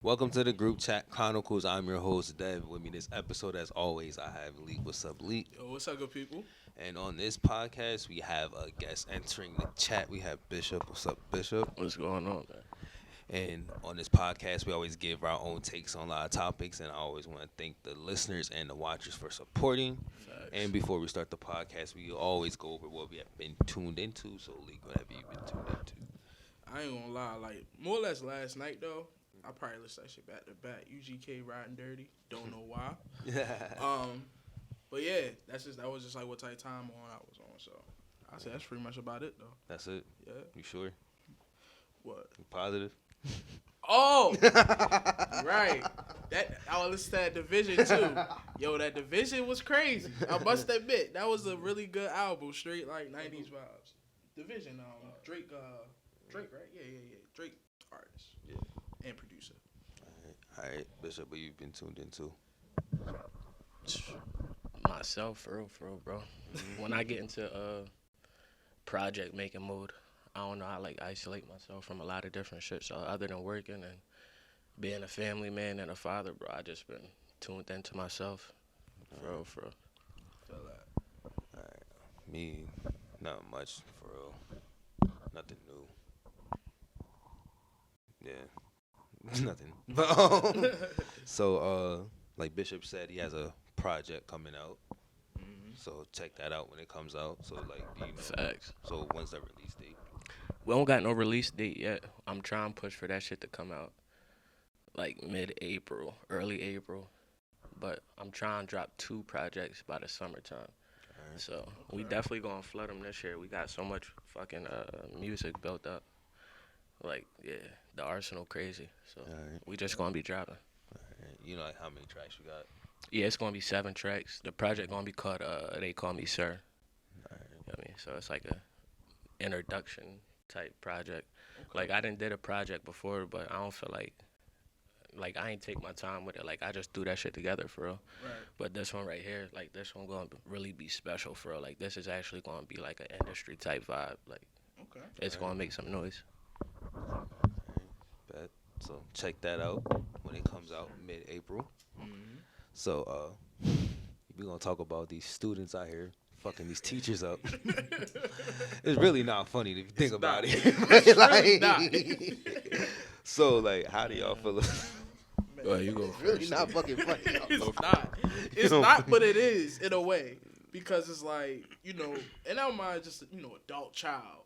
Welcome to the Group Chat Chronicles. I'm your host, Dev. With me this episode, as always, I have Lee. What's up, Lee? Yo, what's up, good people? And on this podcast, we have a guest entering the chat. We have Bishop. What's up, Bishop? What's going on, man? And on this podcast, we always give our own takes on a lot of topics. And I always want to thank the listeners and the watchers for supporting. Facts. And before we start the podcast, we always go over what we have been tuned into. So, Lee, what have you been tuned into? I ain't gonna lie, like more or less last night though. I probably listened to that shit back to back. UGK Riding Dirty. Don't know why. But yeah, that was just like what type of time I was on. So I said that's pretty much about it though. That's it? Yeah. You sure? What? You positive? Oh, right. That I listened to that Division too. Yo, that Division was crazy. I must admit that was a really good album. Straight like '90s vibes. Division. Drake. Drake, right? Yeah. Drake artist. Yeah. And producer. All right. Bishop, what you been tuned into? Myself, for real, bro. When I get into project making mode, I don't know, I like isolate myself from a lot of different shit. So other than working and being a family man and a father, bro, I just been tuned into myself. For real. Feel that. All right. Me, not much, for real. Nothing new. Yeah. Nothing. So, like Bishop said, he has a project coming out. So check that out when it comes out. So like, do you know? Facts. So when's the release date? We don't got no release date yet. I'm trying to push for that shit to come out like mid-April, early April. But I'm trying to drop 2 projects by the summertime. Alright. So we definitely gonna flood them this year. We got so much fucking music built up. Like, yeah, the arsenal crazy. So Alright. we just gonna be dropping. Alright. You know like how many tracks you got? Yeah, it's gonna be 7 tracks. The project gonna be called They Call Me Sir. Alright. You know what I mean? So it's like a introduction type project. Okay. Like I didn't did a project before, but I don't feel like I ain't take my time with it. Like I just threw that shit together for real. Right. But this one right here, like this one gonna really be special for real. Like this is actually gonna be like an industry type vibe. Like Okay. it's gonna make some noise. Bet. So check that out when it comes out mid-April. Mm-hmm. So we're gonna talk about these students out here fucking these teachers up. It's really not funny if you think about it. It's really not. So like, how do y'all feel? Well, you go It's really first. not fucking funny. It's not. It's not, but it is in a way because it's like and I don't mind just adult child.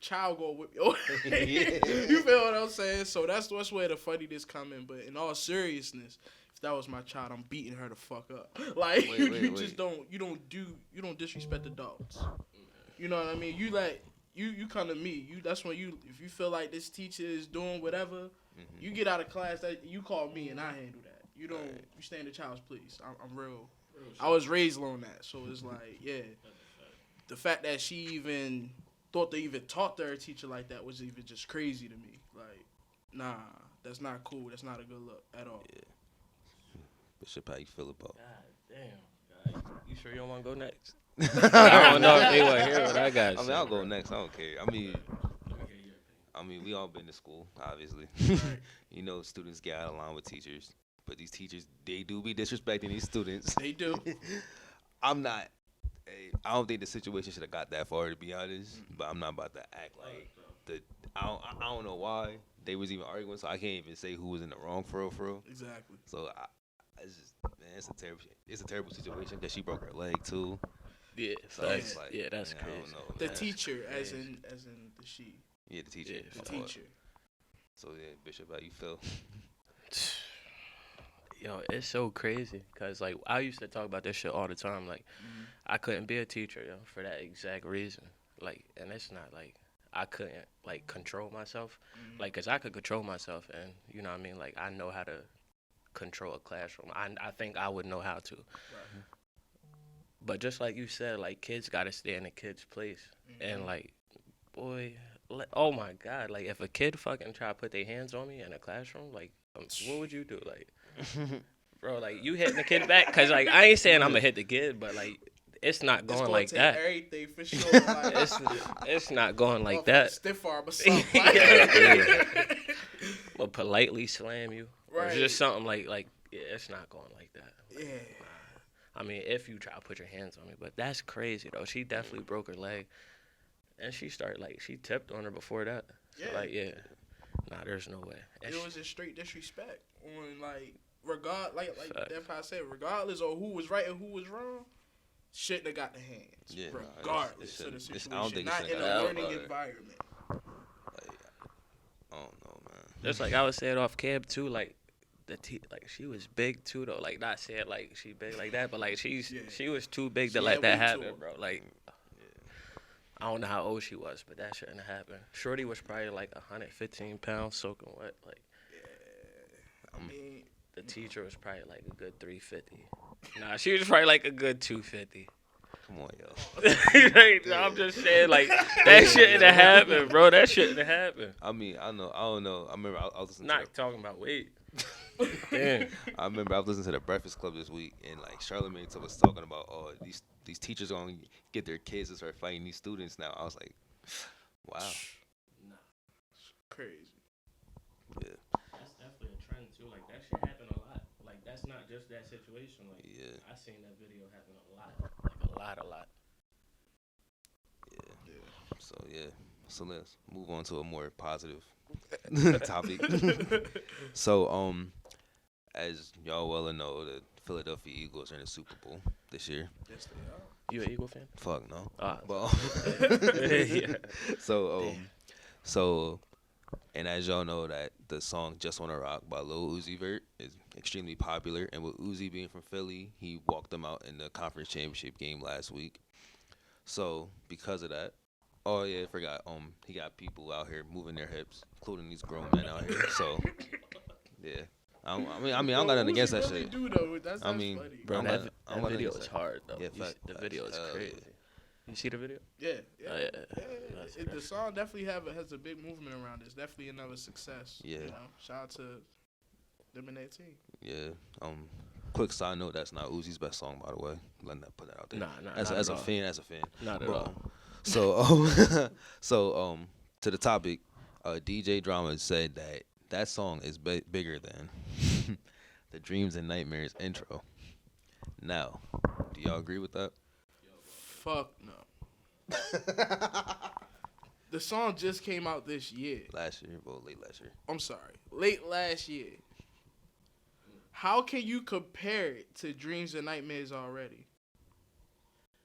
Child go whip your You feel what I'm saying? So that's where the funniness come in. But in all seriousness, if that was my child, I'm beating her the fuck up. Like Wait. just don't disrespect adults. You know what I mean? You come to me. That's when if you feel like this teacher is doing whatever, you get out of class. That you call me and I handle that. You don't. Right. You stay in the child's place. I'm real. I was raised on that, so it's like the fact that she even thought they even talk to her teacher like that was even just crazy to me. Like, nah, that's not cool. That's not a good look at all. Yeah. Bishop, how you feel about? God damn. God. You sure you don't want to go next? I don't know if they want to hear what I got. I mean, I'll go next. I don't care. I mean, we all been to school, obviously. Students get out of line with teachers, but these teachers, they do be disrespecting these students. They do. I don't think the situation should have got that far, to be honest. But I'm not about to act like I don't know why they was even arguing, so I can't even say who was in the wrong for real. Exactly. So it's just, man, it's a terrible situation because she broke her leg too. Yeah, So it's like, yeah, that's man, I don't crazy. know, The man. teacher, as crazy. in the she, Yeah, the teacher. Yeah, the My fault. teacher. So yeah, Bishop, how you feel? Yo, it's so crazy because like I used to talk about this shit all the time. Like I couldn't be a teacher, yo, for that exact reason. Like, and it's not like I couldn't like control myself, like, cause I could control myself, and you know what I mean. Like I know how to control a classroom. I think I would know how to. Right. But just like you said, like kids gotta stay in a kid's place, and like, boy, oh my God, like if a kid fucking try to put their hands on me in a classroom, like, what would you do, like? Bro, like you hitting the kid back, cause like I ain't saying I'm gonna hit the kid, but like it's not going like take that. Everything for sure. Like, It's not going like that. Stiff arm or something. Yeah. Or politely slam you. Right. Or just something like yeah, it's not going like that. Like, Yeah. I mean, if you try to put your hands on me, but that's crazy though. She definitely broke her leg, and she tipped on her before that. So, Yeah. Nah, there's no way. And it was just straight disrespect on like Depp said, regardless of who was right and who was wrong, shouldn't have got the hands. Yeah, regardless of the situation, not in a learning environment. Like, I don't know, man. Just like I was saying off cab too, like. Like she was big too though, like not saying like she big like that, but like she was too big to let that happen, bro. Like I don't know how old she was, but that shouldn't have happened. Shorty was probably like 115 pounds soaking wet. Like I mean, the teacher was probably like a good 350. Nah, she was probably like a good 250. Come on, yo. I'm just saying, like, that shouldn't have happened, bro. That shouldn't have happened. I mean, I don't know. I remember I was listening Not talking about weight. Damn. I remember I was listening to the Breakfast Club this week, and like Charlamagne was talking about, these teachers are gonna get their kids to start fighting these students now. I was like, wow. Nah. It's crazy. Yeah. That's definitely a trend too. Like that shit happen a lot. Like that's not just that situation. Like I seen that video happen a lot. Like a lot. Yeah. So let's move on to a more positive topic. So as y'all well know, the Philadelphia Eagles are in the Super Bowl this year. Yes, they are. You an Eagle fan? Fuck no. But yeah. So and as y'all know that the song "Just Wanna Rock" by Lil Uzi Vert is extremely popular, and with Uzi being from Philly, he walked them out in the conference championship game last week. So because of that, I forgot. He got people out here moving their hips, including these grown men out here. So yeah. I mean, I don't got nothing against that shit. That's funny. Bro, that video is hard though. Yeah, the video is crazy. You see the video? Yeah. Oh, yeah. The song definitely has a big movement around it. It's definitely another success. Yeah. You know? Shout out to them and their team. Yeah. Quick side note: that's not Uzi's best song, by the way. Put that out there. Nah. As a fan. Not at all. So to the topic, DJ Drama said that song is bigger than the Dreams and Nightmares intro. Now, do y'all agree with that? Fuck no. The song just came out this year. Late last year. I'm sorry. Late last year. How can you compare it to Dreams and Nightmares already?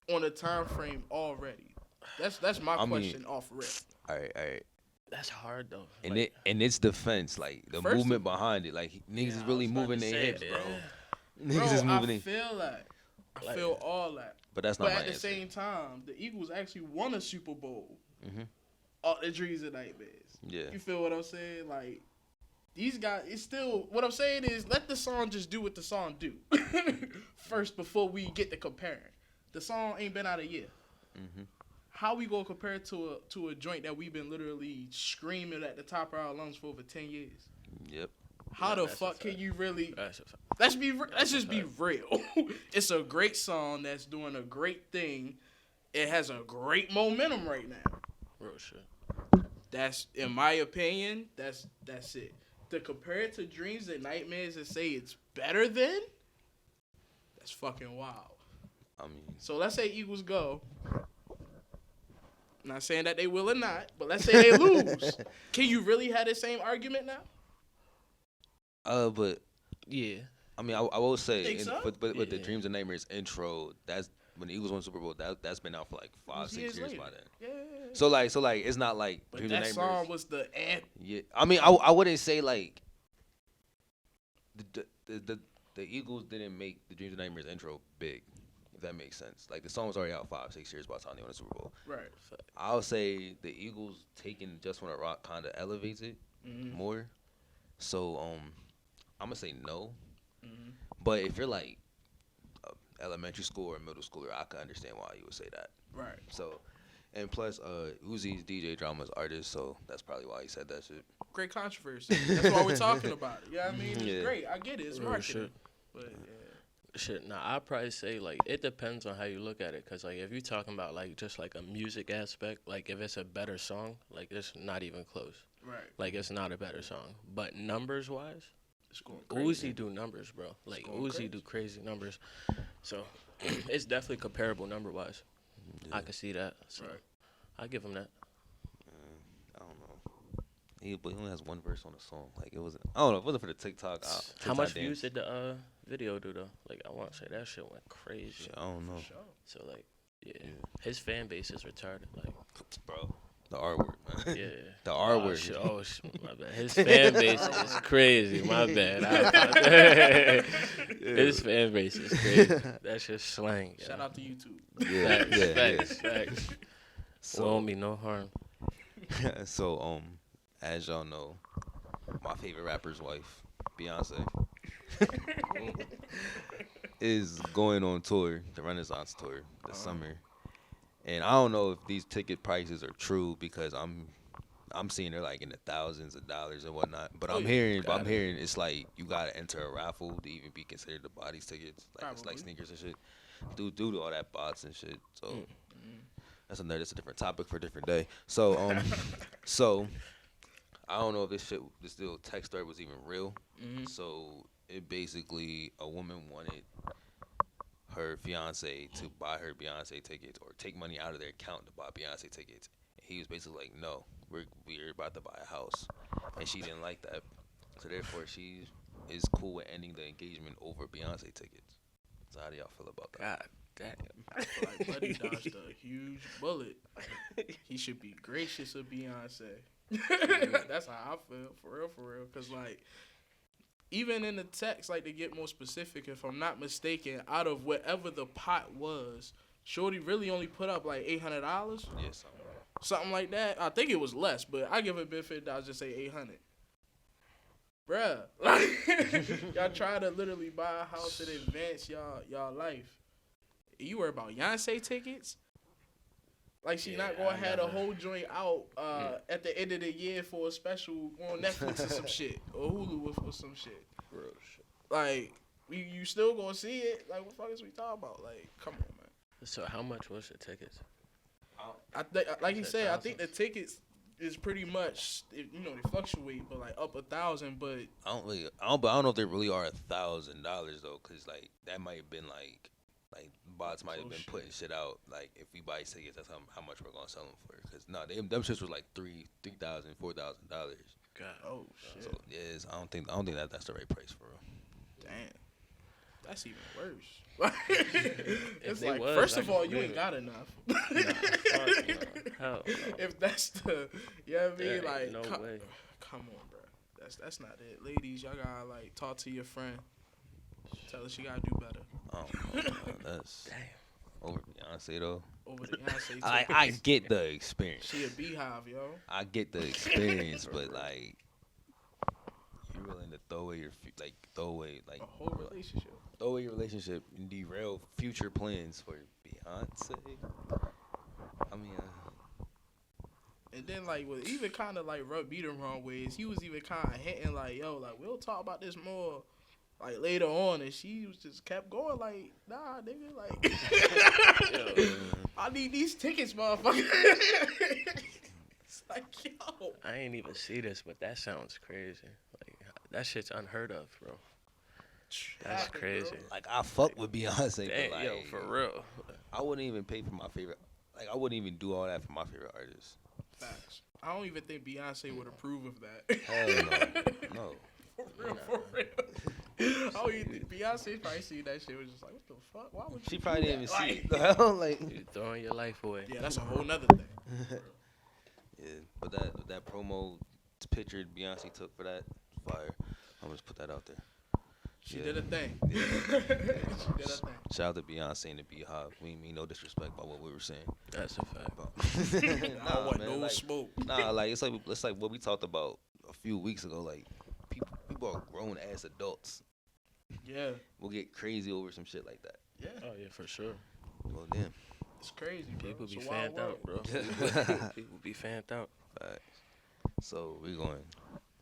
On a time frame already. That's my question off rip. All right. That's hard though. In its defense, like the movement behind it, like niggas is really moving their hips, bro. Niggas is moving. I feel that. I feel all that. But that's not my answer. But at the same time, the Eagles actually won a Super Bowl. Mm-hmm. All the Dreams and Nightmares. Yeah. You feel what I'm saying? Like, these guys, it's still, what I'm saying is, let the song just do what the song do. First, before we get to comparing. The song ain't been out a year. Mm-hmm. How we gonna compare it to a joint that we've been literally screaming at the top of our lungs for over 10 years? Yep. How the fuck can you really? Let's just be real. It's a great song that's doing a great thing. It has a great momentum right now. Real shit. That's, in my opinion, that's it. To compare it to Dreams and Nightmares and say it's better than, that's fucking wild. I mean, so let's say Eagles go. Not saying that they will or not, but let's say they lose. Can you really have the same argument now? But yeah. I mean, I will say, so? but with the Dreams and Nightmares intro, that's when the Eagles won Super Bowl. That's been out for like 5-6 years by then. Yeah. So like it's not like but Dreams that and Nightmares. Song was the anthem. Yeah. I mean, I wouldn't say like the Eagles didn't make the Dreams and Nightmares intro big. If that makes sense. Like the song was already out 5-6 years by the time they won the Super Bowl. Right. I'll say the Eagles taking Just Wanna Rock kind of elevates it more. So I'm gonna say no. Mm-hmm. But if you're like elementary school or middle schooler, I can understand why you would say that. Right. So, and plus, Uzi's DJ Drama's artist, so that's probably why he said that shit. Great controversy. That's why we're talking about it. You know what I mean? It's great. I get it. It's marketing. But Shit, nah, I'd probably say, like, it depends on how you look at it. Because, like, if you're talking about, like, just, like, a music aspect, like, if it's a better song, like, it's not even close. Right. Like, it's not a better song. But numbers-wise, It's going crazy. Uzi do numbers, bro. Like, going Uzi crazy. do crazy numbers. So, it's definitely comparable number-wise. Yeah. I can see that. So, Right. I give him that. I don't know. But he only has one verse on the song. Like, it wasn't. I don't know. It wasn't for the TikTok. How much dance. views did the video do, though? Like, I want to say that shit went crazy. Shit, I don't know. For sure. So, like, yeah. His fan base is retarded. Like, Bro, the R word, man. yeah. The R Oh, word. shit. Oh, shit. My bad. His fan base is crazy. My bad. His fan base is crazy. That's just slang. Yeah. Shout out to YouTube. Facts. So, Won't be no harm. so, as y'all know, my favorite rapper's wife, Beyonce, is going on tour, the Renaissance tour, this summer. And I don't know if these ticket prices are true because I'm seeing they're like in the thousands of dollars and whatnot. But I'm hearing it's like you gotta enter a raffle to even be considered to buy these tickets. Like it's like sneakers and shit. Due to all that bots and shit. So that's a different topic for a different day. So so I don't know if this little text thread was even real. So it basically a woman wanted her fiance to buy her Beyonce tickets or take money out of their account to buy Beyonce tickets. And he was basically like, no, we're about to buy a house. And she didn't like that. So therefore she is cool with ending the engagement over Beyonce tickets. So how do y'all feel about that? God damn. I feel like Buddy dodged a huge bullet. He should be gracious of Beyonce. That's how I feel, for real. Because, like, even in the text, like, to get more specific, if I'm not mistaken, out of whatever the pot was, Shorty really only put up, like, $800? Yes. Something like that. I think it was less, but I give it benefit, I'll just say 800. Bruh, like, y'all try to literally buy a house and advance y'all life. You worry about Beyonce tickets? Like, she not going to have a whole joint out at the end of the year for a special on Netflix or some shit. Or Hulu for some shit. Real shit. Like, you still going to see it? Like, what the fuck is we talking about? Like, come on, man. So how much was the tickets? Like you said, I think the tickets is pretty much, they fluctuate, but like up 1,000. But I don't know if they really are $1,000 though, cause like that might have been like bots might have been putting shit out. Like if we buy tickets, that's how much we're gonna sell them for. Cause them shits was like $3,000, $4,000. God. Oh shit. So yes, I don't think that's the right price for real. Damn. That's even worse. It's like, was, first of all, you ain't got enough. Hell no. If that's the, you know what I mean? Like, no way. Come on, bro. That's not it. Ladies, y'all gotta, like, talk to your friend. Tell her she gotta do better. Oh, that's over Beyonce though. Over the Beyonce. I get the experience. She a beehive, yo. I get the experience, but like, you willing to throw away A whole relationship. throw away your relationship and derail future plans for Beyonce? I mean, and then like, with even kind of like beat the wrong ways, he was even kind of hinting like, yo, like we'll talk about this more. Like later on, and she was just kept going like, nah, nigga, like, I need these tickets, motherfucker. It's like, yo. I ain't even see this, but that sounds crazy. Like that shit's unheard of, bro. That's crazy. Bro. like I fuck with Beyonce, Damn, but like, yo, for real. I wouldn't even pay for my favorite. Like I wouldn't even do all that for my favorite artist. Facts. I don't even think Beyonce would approve of that. Hell no. For real. Oh, Beyonce probably see that shit was just like, what the fuck? Why would you She do probably didn't that? even see it. Like, You throwing your life away. Yeah, that's a whole nother thing. yeah, but that promo picture Beyonce took for that fire. I'm just put that out there. She did a thing. Yeah. She did a thing. Shout out to Beyonce and the Beehive. We mean no disrespect by what we were saying. That's a fact. I don't want no like, smoke. Nah, like it's like what we talked about a few weeks ago. Like people are grown ass adults. Yeah. We'll get crazy over some shit like that. Yeah. Oh yeah, for sure. Well, damn. It's crazy, bro. People be It's a wild fanned out, world. bro. People be fanned out. Facts. So we're going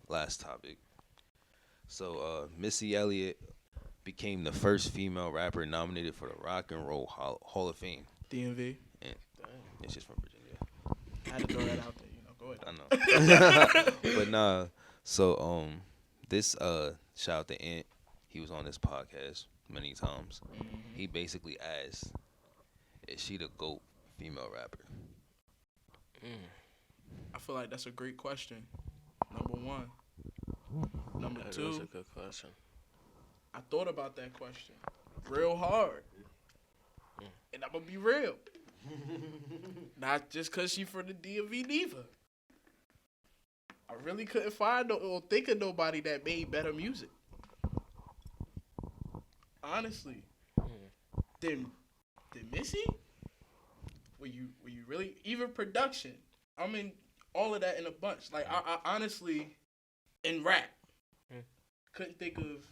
last topic. So Missy Elliot became the first female rapper nominated for the Rock and Roll Hall of Fame. DMV. And she's from Virginia. I had to throw that out there, Go ahead. I know. But nah. So this shout out to Ant. He was on this podcast many times. Mm-hmm. He basically asked, "Is she the GOAT female rapper?" I feel like that's a great question. Number one. Number That two. was a good question. I thought about that question real hard. And I'm going to be real. Not just because she from the DMV neither. I really couldn't find or think of nobody that made better music. Honestly. Than Missy? Were you really, even production? I mean, all of that in a bunch. Like, I honestly, in rap, couldn't think of.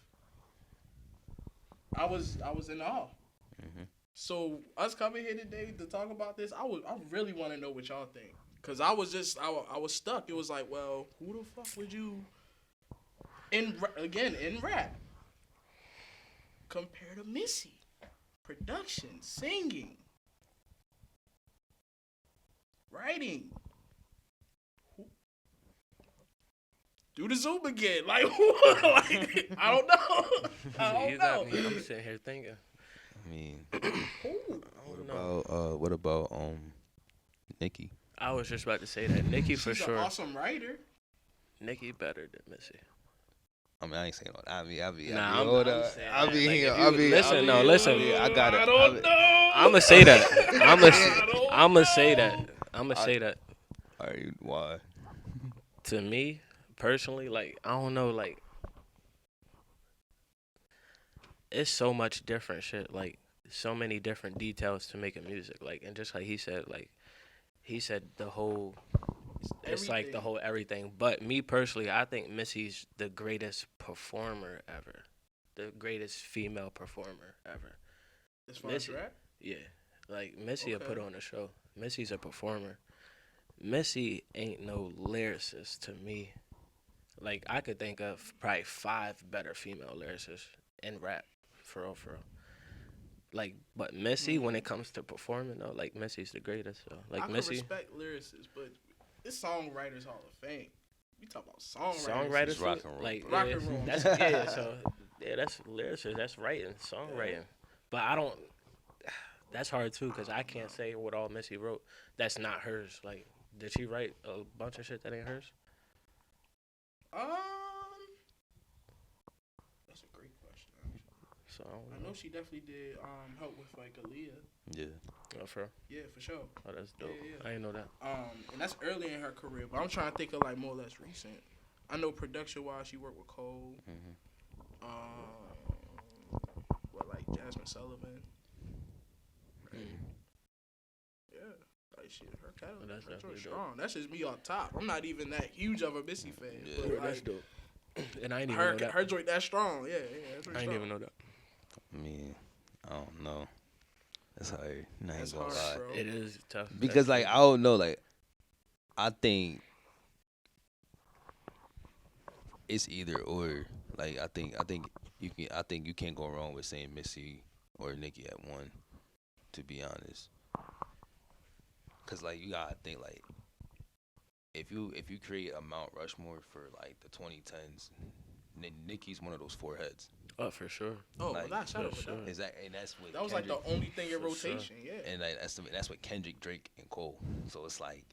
I was in awe. Mm-hmm. So us coming here today to talk about this, I really want to know what y'all think, cause I was stuck. It was like, well, who the fuck would you in rap compare to Missy? Production, singing, writing. Do the Zoom again. Like, I don't know. I don't You know. got me. I'm sitting here thinking. I mean, What what about Nicki? I was just about to say that. Nicki for She's sure. an awesome writer. Nicki better than Missy. I mean, I ain't saying all that. I be I'm saying listen, no, listen. I got it. I don't know. I'ma say that. I'ma say that. I'ma say that. All right, why? To me, personally, like, I don't know, like, it's so much different shit, like, so many different details to making music, like, and just like he said the whole, it's like the whole everything. But me personally, I think Missy's the greatest performer ever, the greatest female performer ever. As far as rap? Yeah, like, Missy will put Okay. on a show. Missy's a performer. Missy ain't no lyricist to me. Like, I could think of probably 5 better female lyricists in rap, for real. Like, but Missy, when it comes to performing, though, like, Missy's the greatest. So, like, I can Missy, respect lyricists, but it's Songwriters Hall of Fame. We talk about songwriters. songwriters, It's rock and roll, like, bro. Rock and roll. that's yeah. So yeah, that's lyricist. That's writing, songwriting. But I don't. That's hard too, because I can't say what all Missy wrote that's not hers. Like, did she write a bunch of shit that ain't hers? That's a great question. Actually. So I know she definitely did help with like Aaliyah. Yeah. Oh, for real? Yeah, for sure. Oh, that's dope. Yeah. I didn't know that. And that's early in her career, but I'm trying to think of like more or less recent. I know production wise, she worked with Cole. Like Jasmine Sullivan. Yeah, like shit, her catalog, That's her definitely joint's dope. strong. That's just me on top. I'm not even that huge of a Missy fan, Yeah. but Yeah, that's like dope. And I didn't even know that. her joint that strong. Yeah, that's pretty I strong. didn't even know that. I mean, I don't know. That's hard. I ain't That's gonna hard, lie. bro. It is tough. Because like I don't know, like I think it's either or. Like I think you can't go wrong with saying Missy or Nicki at one. To be honest, cause like you gotta think like if you create a Mount Rushmore for like the 2010s, Nicki's one of those 4 heads. Oh, for sure. Oh, Like, well, shout out for to sure. that. Is that and that's what That was like the only thing in For sure. rotation. Yeah. and like that's what Kendrick, Drake, and Cole. So it's like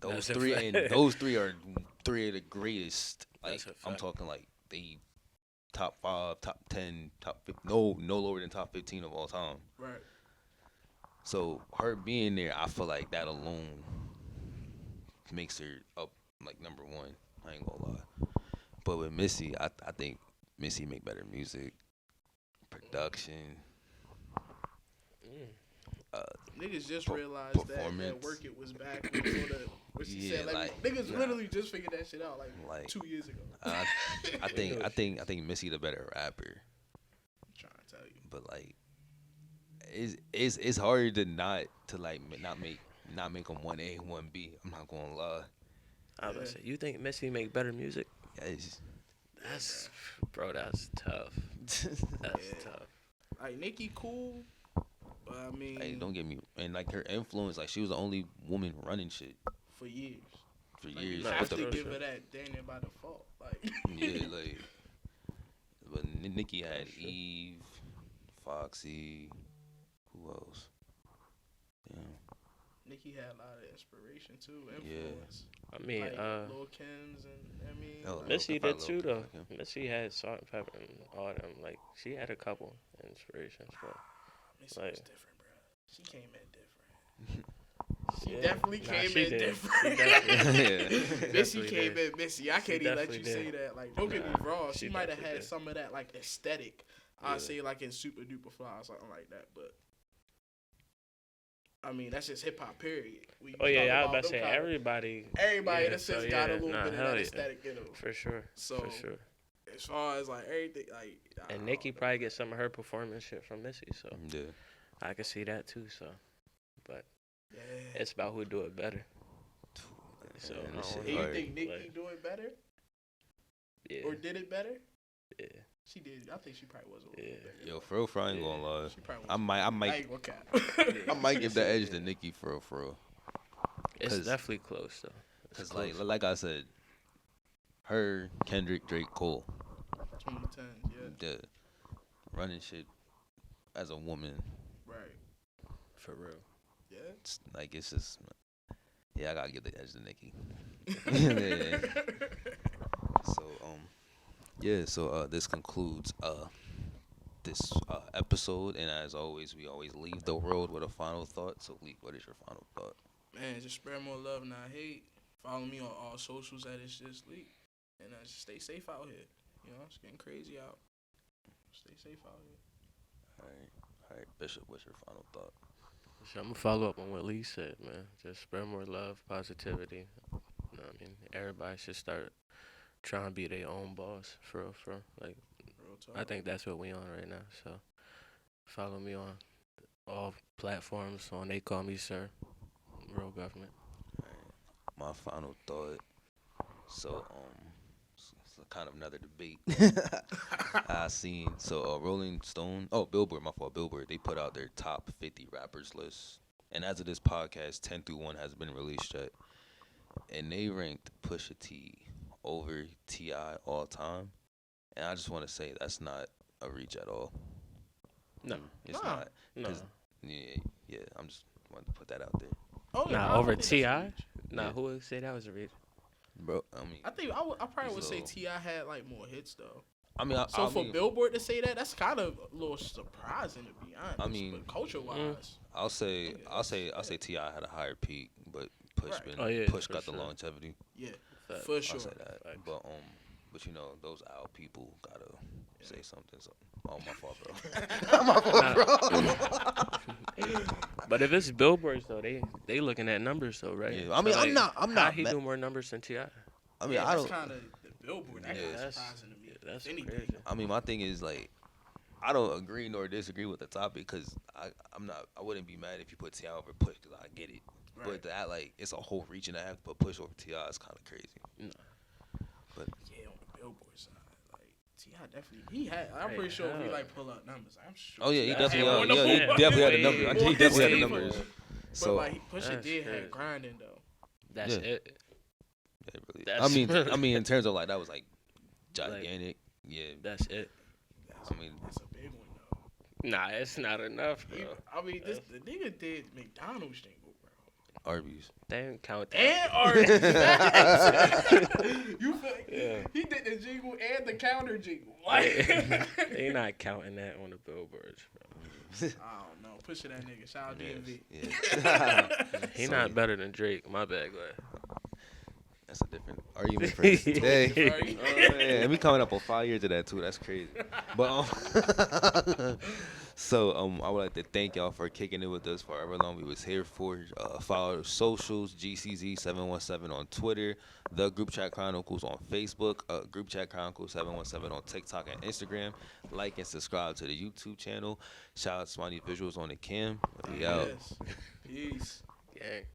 those That's a three, fact. and those 3 are 3 of the greatest. Like That's a I'm fact. talking like they top 5, top 10, top 50, no lower than top 15 of all time. Right. So her being there, I feel like that alone makes her up like number 1. I ain't gonna lie. But with Missy, I think Missy make better music, production. Niggas just realized that performance. Work It was back when sort of what she Yeah, said. Like, like, niggas nah. literally just figured that shit out like 2 years ago. I think Missy the better rapper. I'm trying to tell you. But like, it's hard to not make them 1A, 1B. I'm not gonna lie. I was gonna say, you think Missy make better music? Yeah, it's- That's, bro, that's tough. That's Yeah. tough. Like Nicki cool, but I mean, Like, don't get me, and like her influence, like she was the only woman running shit for years. For Like, years. you have But to give her that damn near by default. Like, yeah, like, but Nicki had Eve, Foxy, who else? Damn. Nicki had a lot of inspiration too, influence. I mean, like Lil Kim's and I mean, Oh, Missy Lil did Kim, too Lil though. Kim. Missy had Salt and Pepper and all them. Like she had a couple inspirations, but Missy like- was different, bro. She came in different. She yeah. definitely Nah, came she in did. different. She definitely- Yeah. she Missy definitely came did. in Missy. I She can't even let you definitely say did. that. Like, don't get me Nah, wrong. she She might have definitely had did. some of that like aesthetic. Yeah. I'd say like in Super Duper Fly or something like that. But I mean, that's just hip hop. Period. We Oh yeah, talk I was about about to them say kinda- everybody. Everybody yeah, in a sense so got a yeah, little nah, bit of hell that yeah. aesthetic in them. For sure. So For sure. as far as like everything, like And Nicki probably gets some of her performance shit from Missy, so Yeah. I can see that too. So, but yeah. it's about who do it better. So Man, I this don't shit And know. you think Nicki Like- do it better Yeah, or did it better? yeah, She did. I think she probably was a little Yeah. bit better. Yo, for real, I ain't gonna lie. She probably was. I I might, ain't gonna cap. I might give the edge to Nicki for real. it's 'Cause- definitely close though. It's Cause close. like I said, her, Kendrick, Drake, Cole, 2010s, yeah. the running shit as a woman, Right. For real. Yeah. it's like it's just, yeah, I gotta give the edge to Nicki. Yeah. So so this concludes this episode, and as always, we always leave the world with a final thought. So, Lee, what is your final thought? Man, just spread more love, not hate. Follow me on all socials at It's Just Leak. And just stay safe out here. You know, it's getting crazy out. Stay safe out here. All right, Bishop, what's your final thought? So I'm gonna follow up on what Lee said, man. Just spread more love, positivity. You know what I mean? Everybody should start trying to be their own boss, for real, for real. Like, Real talk. I think that's what we on right now. So follow me on all platforms. On They Call Me Sir, Real Government. My final thought. So it's kind of another debate I seen. So Rolling Stone, Billboard, my fault, Billboard. They put out their top 50 rappers list, and as of this podcast, 10 through 1 has been released yet, and they ranked Pusha T over T.I. all time, and I just want to say that's not a reach at all. No, It's Nah. not. no, 'Cause- Yeah. I'm just wanting to put that out there, Oh, Nah, I don't over think that's T.I.? huge. nah. Yeah. Who would say that was a reach? bro. I mean, I think I probably would say So- T.I. had like more hits though. So So for Billboard to say that, that's kind of a little surprising to be honest. I mean, but culture wise, I'll say T.I. had a higher peak, but Push Right. been Oh, yeah, Push for got the sure. longevity. yeah, Fact. for I'll sure. say that. Facts. But you know, those owl people gotta say something. So, oh, my fault, bro. But if it's billboards though, they looking at numbers though, right? Yeah, I mean, I'm not How mad. he do more numbers than Ti? I mean, Yeah, I that's don't. kind of the Billboard. That Yeah. kind of That's surprising to me. that's if anything. crazy. I mean, my thing is like, I don't agree nor disagree with the topic because I wouldn't be mad if you put Ti over Push because I get it. Right. But that like it's a whole reach and I have to put Push over Ti is kind of crazy. No. Yeah, on the Billboard side, like T.I. definitely I'm pretty sure if we hell. like pull up numbers, I'm sure. Oh yeah, he Yeah, definitely I had, had he one definitely had the way numbers. more He definitely had the people. numbers. But So like Pusha That's did crazy. have grinding though. That's Yeah. it. yeah, really. That's- I mean, in terms of like that was like gigantic. Yeah, That's it. That's, I mean- that's a big one though. Nah, it's not enough, bro. I mean, the nigga did McDonald's jingle, bro. Arby's. They didn't count that. And Arby's. You feel? Yeah. He did the jingle and the counter jingle. Like, They not counting that on the billboards, bro. I don't know. Pushing that nigga. Shout out DMV. Yeah. He So- not better than Drake. My bad, go ahead. That's a different argument for today. Sorry. Yeah, and we coming up on 5 years of that too. That's crazy. But I would like to thank y'all for kicking it with us for however long we was here for. Follow our socials, GCZ717 on Twitter, The Group Chat Chronicles on Facebook, Group Chat Chronicles 717 on TikTok and Instagram. Like and subscribe to the YouTube channel. Shout out to my new visuals on the cam. We out. Yes. Peace. Gang.